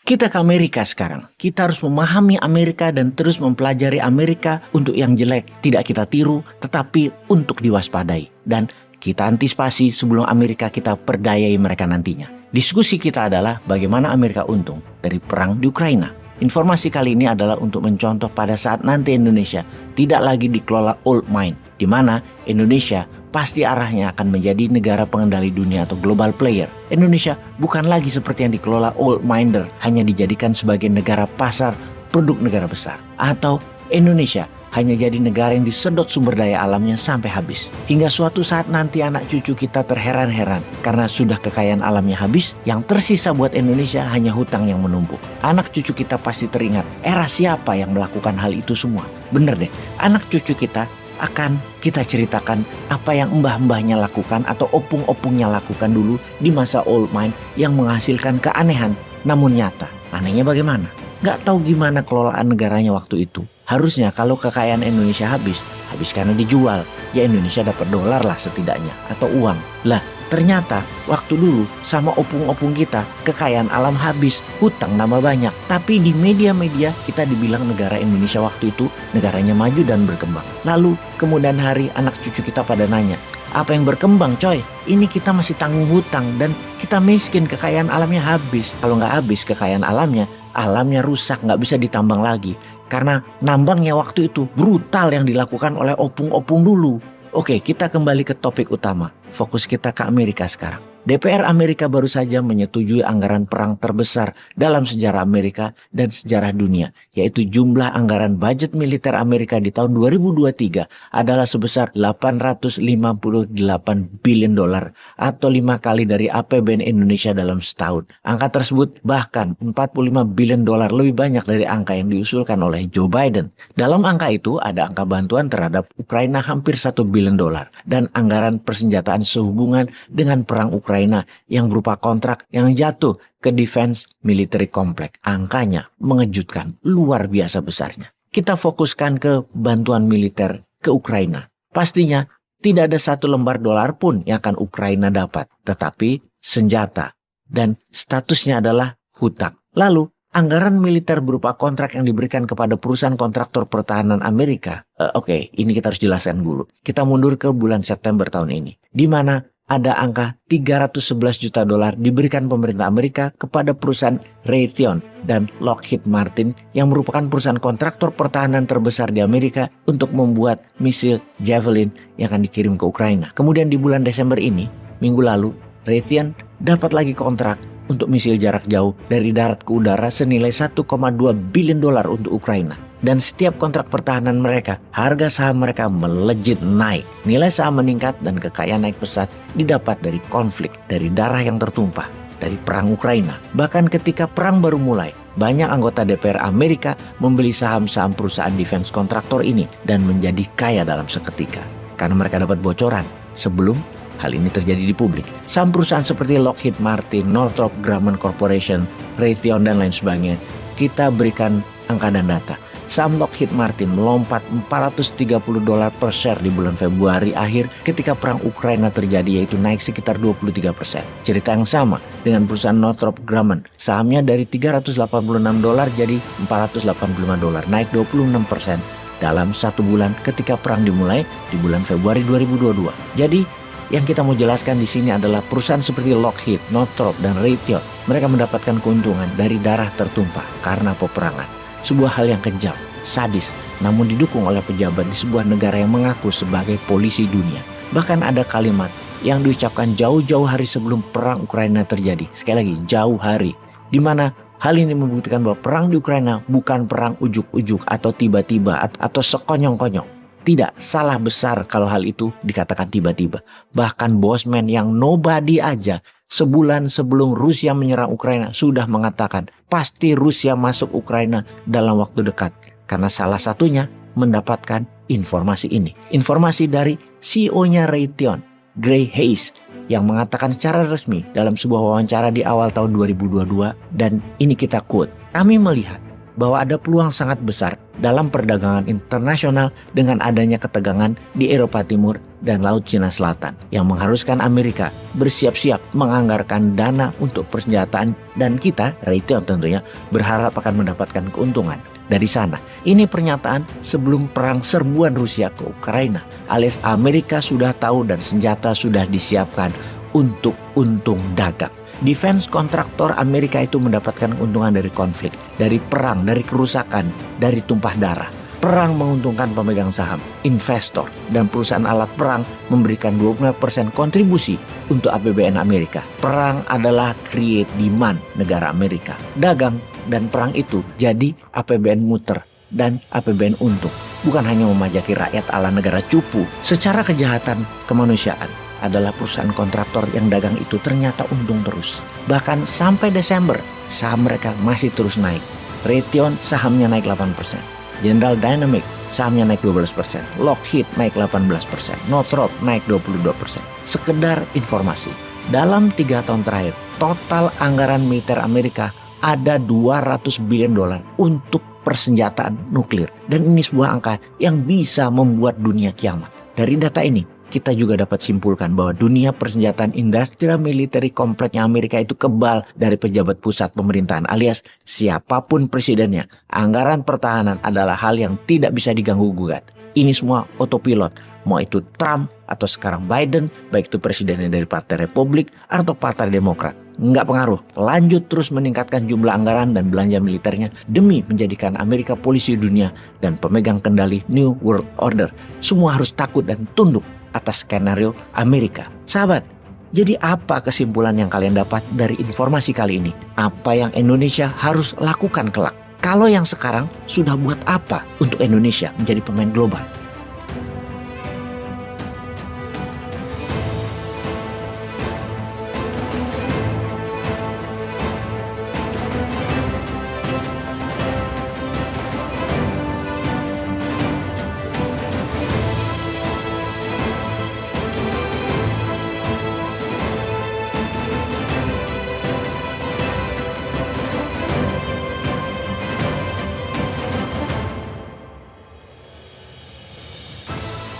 Kita ke Amerika sekarang. Kita harus memahami Amerika dan terus mempelajari Amerika untuk yang jelek. Tidak kita tiru, tetapi untuk diwaspadai. Dan kita antisipasi sebelum Amerika kita perdayai mereka nantinya. Diskusi kita adalah bagaimana Amerika untung dari perang di Ukraina. Informasi kali ini adalah untuk mencontoh pada saat nanti Indonesia tidak lagi dikelola old mind, di mana Indonesia pasti arahnya akan menjadi negara pengendali dunia atau global player. Indonesia bukan lagi seperti yang dikelola old minder, hanya dijadikan sebagai negara pasar produk negara besar. Atau Indonesia hanya jadi negara yang disedot sumber daya alamnya sampai habis. Hingga suatu saat nanti anak cucu kita terheran-heran karena sudah kekayaan alamnya habis, yang tersisa buat Indonesia hanya hutang yang menumpuk. Anak cucu kita pasti teringat, era siapa yang melakukan hal itu semua? Bener deh, anak cucu kita akan kita ceritakan apa yang mbah-mbahnya lakukan atau opung-opungnya lakukan dulu di masa old mind yang menghasilkan keanehan namun nyata. Anehnya bagaimana? Gak tahu gimana kelolaan negaranya waktu itu. Harusnya kalau kekayaan Indonesia habis karena dijual. Ya Indonesia dapat dolar lah setidaknya atau uang. Lah ternyata waktu dulu sama opung-opung kita kekayaan alam habis, hutang nambah banyak. Tapi di media-media kita dibilang negara Indonesia waktu itu negaranya maju dan berkembang. Lalu kemudian hari anak cucu kita pada nanya, apa yang berkembang coy? Ini kita masih tanggung hutang dan kita miskin, kekayaan alamnya habis. Kalau nggak habis kekayaan alamnya rusak, nggak bisa ditambang lagi. Karena nambangnya waktu itu brutal yang dilakukan oleh opung-opung dulu. Oke, kita kembali ke topik utama. Fokus kita ke Amerika sekarang. DPR Amerika baru saja menyetujui anggaran perang terbesar dalam sejarah Amerika dan sejarah dunia, yaitu jumlah anggaran budget militer Amerika di tahun 2023 adalah sebesar 858 billion dolar atau 5 kali dari APBN Indonesia dalam setahun. Angka tersebut bahkan 45 billion dolar lebih banyak dari angka yang diusulkan oleh Joe Biden. Dalam angka itu ada angka bantuan terhadap Ukraina hampir 1 billion dolar dan anggaran persenjataan sehubungan dengan perang Ukraina yang berupa kontrak yang jatuh ke Defense Military Complex. Angkanya mengejutkan, luar biasa besarnya. Kita fokuskan ke bantuan militer ke Ukraina. Pastinya tidak ada satu lembar dolar pun yang akan Ukraina dapat, tetapi senjata dan statusnya adalah hutang. Lalu anggaran militer berupa kontrak yang diberikan kepada perusahaan kontraktor pertahanan Amerika. Oke, ini kita harus jelaskan dulu. Kita mundur ke bulan September tahun ini, di mana ada angka 311 juta dolar diberikan pemerintah Amerika kepada perusahaan Raytheon dan Lockheed Martin yang merupakan perusahaan kontraktor pertahanan terbesar di Amerika untuk membuat misil Javelin yang akan dikirim ke Ukraina. Kemudian di bulan Desember ini, minggu lalu, Raytheon dapat lagi kontrak untuk misil jarak jauh dari darat ke udara senilai 1,2 billion dolar untuk Ukraina. Dan setiap kontrak pertahanan mereka, harga saham mereka melejit naik. Nilai saham meningkat dan kekayaan naik pesat didapat dari konflik, dari darah yang tertumpah, dari perang Ukraina. Bahkan ketika perang baru mulai, banyak anggota DPR Amerika membeli saham-saham perusahaan defense kontraktor ini dan menjadi kaya dalam seketika. Karena mereka dapat bocoran sebelum hal ini terjadi di publik. Saham perusahaan seperti Lockheed Martin, Northrop Grumman Corporation, Raytheon dan lain sebagainya, kita berikan angka dan data. Saham Lockheed Martin melompat 430 dolar per share di bulan Februari akhir ketika perang Ukraina terjadi, yaitu naik sekitar 23%. Cerita yang sama dengan perusahaan Northrop Grumman. Sahamnya dari 386 dolar jadi 485 dolar, naik 26% dalam satu bulan ketika perang dimulai di bulan Februari 2022. Jadi yang kita mau jelaskan di sini adalah perusahaan seperti Lockheed, Northrop, dan Raytheon. Mereka mendapatkan keuntungan dari darah tertumpah karena peperangan. Sebuah hal yang kejam, sadis, namun didukung oleh pejabat di sebuah negara yang mengaku sebagai polisi dunia. Bahkan ada kalimat yang diucapkan jauh-jauh hari sebelum perang Ukraina terjadi. Sekali lagi, jauh hari. Di mana hal ini membuktikan bahwa perang di Ukraina bukan perang ujuk-ujuk atau tiba-tiba atau sekonyong-konyong. Tidak, salah besar kalau hal itu dikatakan tiba-tiba. Bahkan bosman yang nobody aja sebulan sebelum Rusia menyerang Ukraina sudah mengatakan pasti Rusia masuk Ukraina dalam waktu dekat. Karena salah satunya mendapatkan informasi ini. Informasi dari CEO-nya Raytheon Gray Hayes yang mengatakan secara resmi dalam sebuah wawancara di awal tahun 2022, dan ini kita quote, "Kami melihat bahwa ada peluang sangat besar dalam perdagangan internasional dengan adanya ketegangan di Eropa Timur dan Laut Cina Selatan yang mengharuskan Amerika bersiap-siap menganggarkan dana untuk persenjataan, dan kita, Raytheon tentunya, berharap akan mendapatkan keuntungan dari sana." Ini pernyataan sebelum perang serbuan Rusia ke Ukraina, alias Amerika sudah tahu dan senjata sudah disiapkan untuk untung dagang. Defense kontraktor Amerika itu mendapatkan keuntungan dari konflik, dari perang, dari kerusakan, dari tumpah darah. Perang menguntungkan pemegang saham, investor, dan perusahaan alat perang memberikan 25% kontribusi untuk APBN Amerika. Perang adalah create demand negara Amerika. Dagang dan perang itu jadi APBN muter dan APBN untung. Bukan hanya memajaki rakyat ala negara cupu. Secara kejahatan kemanusiaan adalah perusahaan kontraktor yang dagang itu ternyata untung terus. Bahkan sampai Desember, saham mereka masih terus naik. Raytheon sahamnya naik 8%. General Dynamics sahamnya naik 12%. Lockheed naik 18%. Northrop naik 22%. Sekedar informasi, dalam 3 tahun terakhir, total anggaran militer Amerika ada 200 billion dolar untuk persenjataan nuklir. Dan ini sebuah angka yang bisa membuat dunia kiamat. Dari data ini, kita juga dapat simpulkan bahwa dunia persenjataan industrial military kompleknya Amerika itu kebal dari pejabat pusat pemerintahan, alias siapapun presidennya. Anggaran pertahanan adalah hal yang tidak bisa diganggu-gugat. Ini semua autopilot, mau itu Trump atau sekarang Biden, baik itu presidennya dari Partai Republik atau Partai Demokrat. Nggak pengaruh, lanjut terus meningkatkan jumlah anggaran dan belanja militernya demi menjadikan Amerika polisi dunia dan pemegang kendali New World Order. Semua harus takut dan tunduk atas skenario Amerika. Sahabat, jadi apa kesimpulan yang kalian dapat dari informasi kali ini? Apa yang Indonesia harus lakukan kelak? Kalau yang sekarang sudah buat apa untuk Indonesia menjadi pemain global?